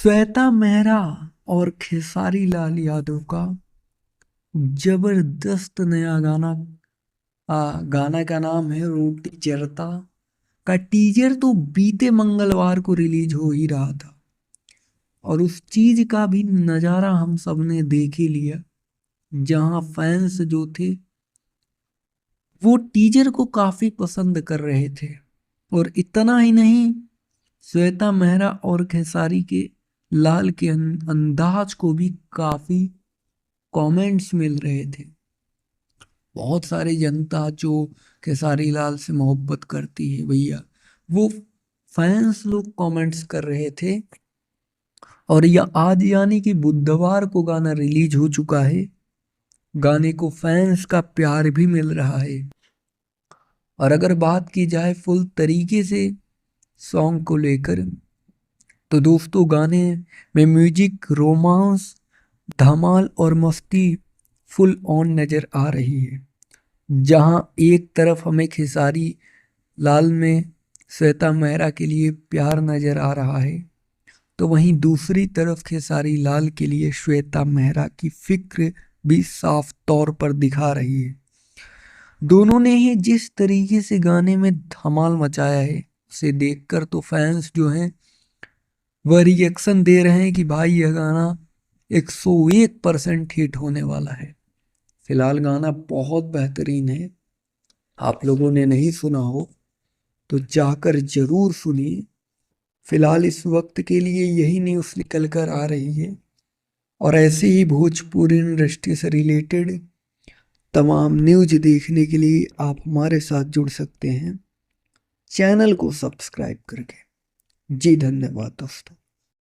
श्वेता मेहरा और खेसारी लाल यादव का जबरदस्त नया गाना। गाना का नाम है रोटी चरता का टीजर तो बीते मंगलवार को रिलीज हो ही रहा था और उस चीज का भी नजारा हम सबने देख ही लिया। जहां फैंस जो थे वो टीजर को काफी पसंद कर रहे थे और इतना ही नहीं, श्वेता मेहरा और खेसारी के लाल के अंदाज को भी काफी कमेंट्स मिल रहे थे। बहुत सारी जनता जो खेसारी लाल से मोहब्बत करती है भैया, वो फैंस लोग कमेंट्स कर रहे थे। और यह आज यानी कि बुधवार को गाना रिलीज हो चुका है। गाने को फैंस का प्यार भी मिल रहा है। और अगर बात की जाए फुल तरीके से सॉन्ग को लेकर, तो दोस्तों गाने में म्यूजिक, रोमांस, धमाल और मस्ती फुल ऑन नजर आ रही है। जहां एक तरफ हमें खेसारी लाल में श्वेता मेहरा के लिए प्यार नजर आ रहा है, तो वहीं दूसरी तरफ खेसारी लाल के लिए श्वेता मेहरा की फिक्र भी साफ तौर पर दिखा रही है। दोनों ने ही जिस तरीके से गाने में धमाल मचाया है, उसे देखकर तो फैंस जो हैं वह रिएक्शन दे रहे हैं कि भाई यह गाना 101% हिट होने वाला है। फिलहाल गाना बहुत बेहतरीन है। आप लोगों ने नहीं सुना हो तो जाकर जरूर सुनिए। फिलहाल इस वक्त के लिए यही न्यूज़ निकल कर आ रही है और ऐसे ही भोजपुरी इंडस्ट्री से रिलेटेड तमाम न्यूज देखने के लिए आप हमारे साथ जुड़ सकते हैं चैनल को सब्सक्राइब करके। जी धन्यवाद दोस्तों।